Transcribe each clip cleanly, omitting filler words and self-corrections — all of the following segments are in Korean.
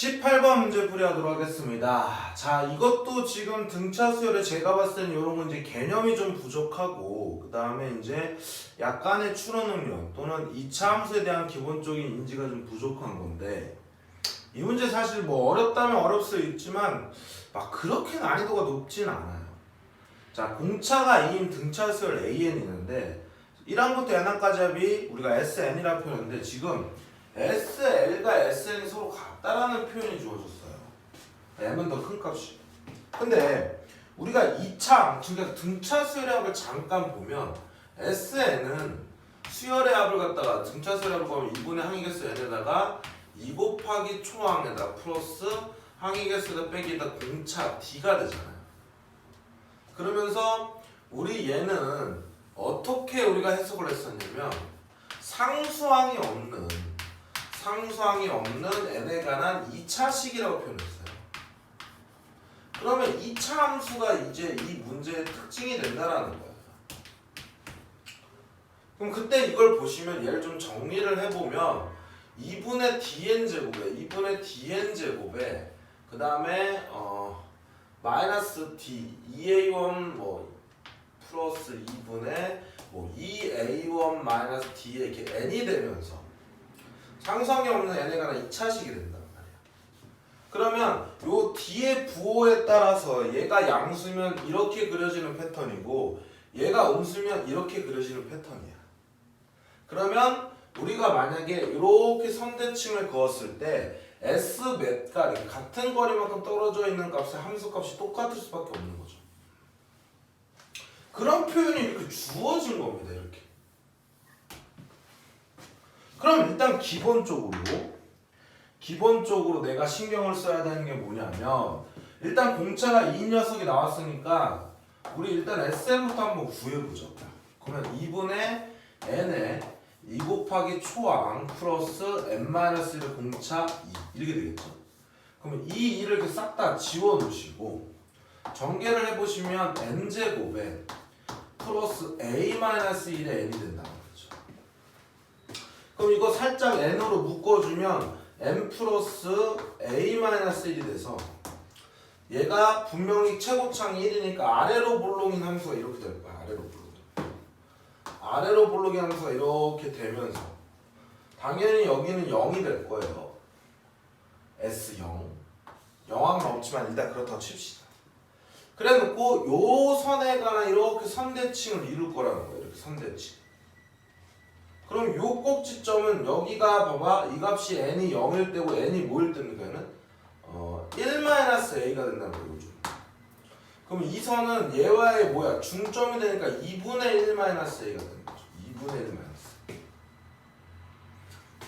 18번 문제 풀이하도록 하겠습니다. 자, 이것도 지금 등차 수열에 제가 봤을 때는 이런 건 이제 개념이 좀 부족하고, 그 다음에 이제 약간의 추론 능력 또는 2차 함수에 대한 기본적인 인지가 좀 부족한 건데, 이 문제 사실 뭐 어렵다면 어렵을 수 있지만 막 그렇게 난이도가 높진 않아요. 자, 공차가 2인 등차 수열 AN이 있는데 1항부터 n항까지 합이 우리가 SN이라고 표현했는데, 지금 SL과 SN이 서로 같다라는 표현이 주어졌어요. M은 더 큰 값이. 근데 우리가 2차, 그러니까 등차 수열의 합을 잠깐 보면 SN은 수열의 합을 갖다가 등차 수열의 합을 보면 2분의 항이개수 n에다가 2 곱하기 초항에다 플러스 항이개수에다 빼기에다 공차 D가 되잖아요. 그러면서 우리 얘는 어떻게 우리가 해석을 했었냐면 상수항이 없는 n에 관한 2차식이라고 표현했어요. 그러면 2차 함수가 이제 이 문제의 특징이 된다라는 거예요. 그럼 그때 이걸 보시면 얘를 좀 정리를 해보면 2분의 dn 제곱에 그 다음에 마이너스 d 2a1 뭐 플러스 2분의 뭐 2a1 마이너스 d에 이렇게 n이 되면서 상수항이 없는 n에 관한 2차식이 된단 말이야. 그러면 요 d의 부호에 따라서 얘가 양수면 이렇게 그려지는 패턴이고 얘가 음수면 이렇게 그려지는 패턴이야. 그러면 우리가 만약에 이렇게 선대칭을 그었을 때 s 몇가 같은 거리만큼 떨어져 있는 값의 함수값이 똑같을 수밖에 없는 거죠. 그런 표현이 이렇게 주어진 겁니다. 이렇게. 그럼 일단 기본적으로 내가 신경을 써야 되는 게 뭐냐면, 일단 공차가 이 녀석이 나왔으니까 우리 일단 SN부터 한번 구해보자. 그러면 2분의 n에 2 곱하기 초항 플러스 n-1의 공차 2 이렇게 되겠죠. 그러면 이 2를 이렇게 싹 다 지워놓으시고 전개를 해보시면 n제곱에 플러스 a-1의 n이 된다는 거죠. 그럼 이거 살짝 n으로 묶어주면 n 플러스 a-1이 돼서 얘가 분명히 최고창이 1이니까 아래로 볼록인 함수가 이렇게 될 거야. 아래로 볼록인 함수가 이렇게 되면서 당연히 여기는 0이 될 거예요. S0 영항은 없지만 일단 그렇다고 칩시다. 그래 놓고 요 선에 관한 이렇게 선대칭을 이룰 거라는 거예요. 이렇게 선대칭. 그럼 요 꼭지점은 여기가 봐봐, 이 값이 n이 0일 때고 n이 뭐일 때입니까? 얘는 1-a가 된다는 거예요. 그럼 이 선은 얘와의 뭐야? 중점이 되니까 2분의 1-a가 되는 거죠. 2분의 1-.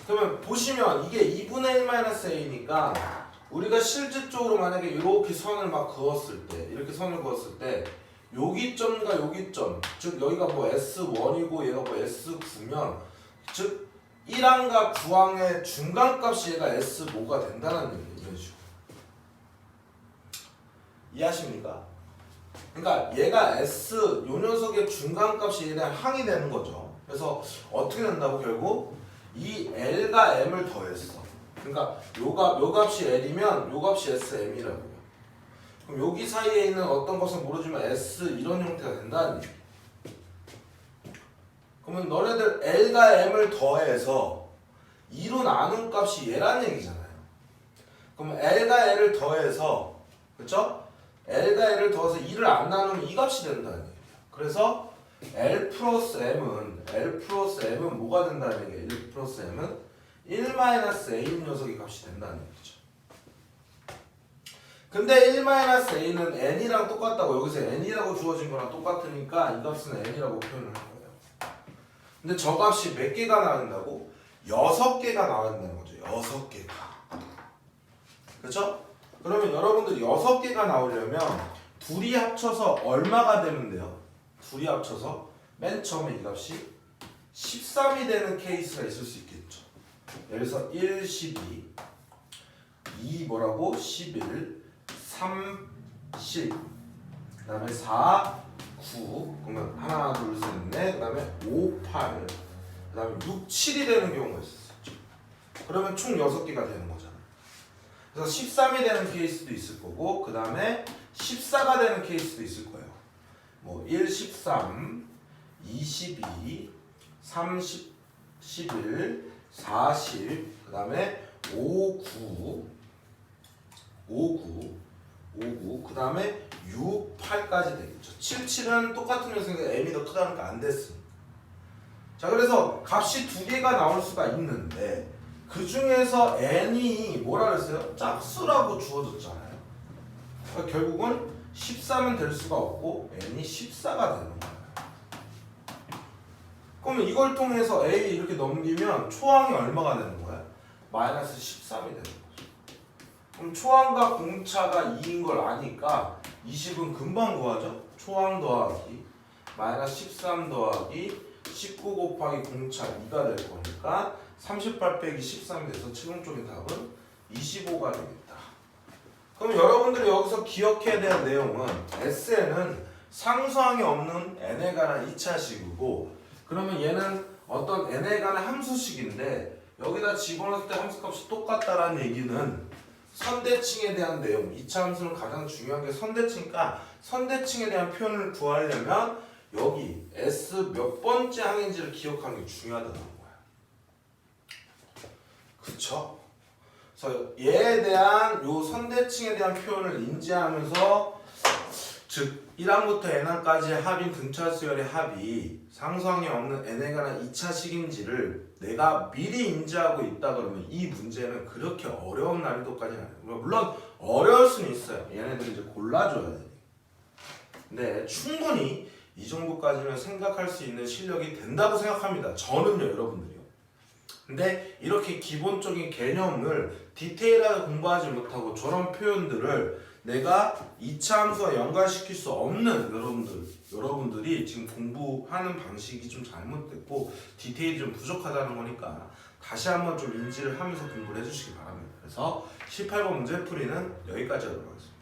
그러면 보시면 이게 2분의 1-a니까 우리가 실질적으로 만약에 이렇게 선을 막 그었을 때, 이렇게 선을 그었을 때 여기점과 여기점, 즉 여기가 뭐 S1이고 얘가 뭐 S9면 즉 1항과 9항의 중간값이 얘가 S5가 된다는 얘기예요. 이런 식으로. 이해하십니까? 그러니까 얘가 요 녀석의 중간값이 얘에 대한 항이 되는 거죠. 그래서 어떻게 된다고? 결국 이 L과 M을 더했어. 그러니까 요 값이 L이면 요 값이 SM이라고요. 그럼 여기 사이에 있는 어떤 것은 모르지만 S 이런 형태가 된다는 얘기. 그러면 너네들 L과 M을 더해서 2로 나눈 값이 얘라는 얘기잖아요. 그럼 L과 L을 더해서, 그쵸? L과 L을 더해서 2를 안 나누면 이 값이 된다는 얘기예요. 그래서 L 플러스 M은 뭐가 된다는 얘기예요? 1 플러스 M은 1-a인 녀석의 값이 된다는 얘기죠. 근데 1-a는 n이랑 똑같다고, 여기서 n이라고 주어진 거랑 똑같으니까 이 값은 n이라고 표현을 한 거예요. 근데 저 값이 몇 개가 나온다고? 6개가 나온다는 거죠. 6개가. 그렇죠? 그러면 여러분들 6개가 나오려면 둘이 합쳐서 얼마가 되면 돼요? 둘이 합쳐서 맨 처음에 이 값이 13이 되는 케이스가 있을 수 있겠죠. 예를 들어서 1, 12, 2 뭐라고? 11, 3, 10, 그 다음에 4, 9, 그러면 하나, 둘, 셋, 넷, 그 다음에 5, 8, 그 다음에 6, 7이 되는 경우가 있었죠. 그러면 총 6개가 되는 거잖아요. 그래서 13이 되는 케이스도 있을 거고 그 다음에 14가 되는 케이스도 있을 거예요. 뭐 1, 13, 22, 30, 11, 40, 그 다음에 5, 9, 그 다음에 6, 8까지 되겠죠. 7, 7은 똑같은 녀석인데 m이 더 크다니까 안 됐습니다. 자, 그래서 값이 두 개가 나올 수가 있는데 그 중에서 n이 뭐라 그랬어요? 짝수라고 주어졌잖아요. 그러니까 결국은 13은 될 수가 없고 n이 14가 되는 거예요. 그러면 이걸 통해서 a 이렇게 넘기면 초항이 얼마가 되는 거야? 마이너스 13이 되는 거죠. 그럼 초항과 공차가 2인 걸 아니까 20은 금방 구하죠? 초항 더하기 마이너스 13 더하기 19 곱하기 공차 2가 될 거니까 38 빼기 13이 돼서 최종적인 답은 25가 되겠다. 그럼 여러분들이 여기서 기억해야 될 내용은 SN은 상수항이 없는 n에 관한 2차식이고 그러면 얘는 어떤 n에 관한 함수식인데 여기다 집어넣을 때 함수값이 똑같다라는 얘기는 선대칭에 대한 내용 2차 함수는 가장 중요한 게 선대칭이니까 선대칭에 대한 표현을 구하려면 여기 S 몇 번째 항인지를 기억하는 게 중요하다는 거야. 그쵸? 그래서 얘에 대한 요 선대칭에 대한 표현을 인지하면서 즉 1항부터 n항까지의 합인 등차수열의 합이 상수항이 없는 n에 관한 2차식인지를 내가 미리 인지하고 있다 그러면 이 문제는 그렇게 어려운 난이도까지는 아니에요. 물론 어려울 수는 있어요. 얘네들이 이제 골라줘야 돼. 근데 충분히 이 정도까지는 생각할 수 있는 실력이 된다고 생각합니다. 저는요, 여러분들이요. 근데 이렇게 기본적인 개념을 디테일하게 공부하지 못하고 저런 표현들을 내가 2차 함수와 연관시킬 수 없는 여러분들이 지금 공부하는 방식이 좀 잘못됐고 디테일이 좀 부족하다는 거니까 다시 한번 좀 인지를 하면서 공부를 해주시기 바랍니다. 그래서 18번 문제 풀이는 여기까지 하도록 하겠습니다.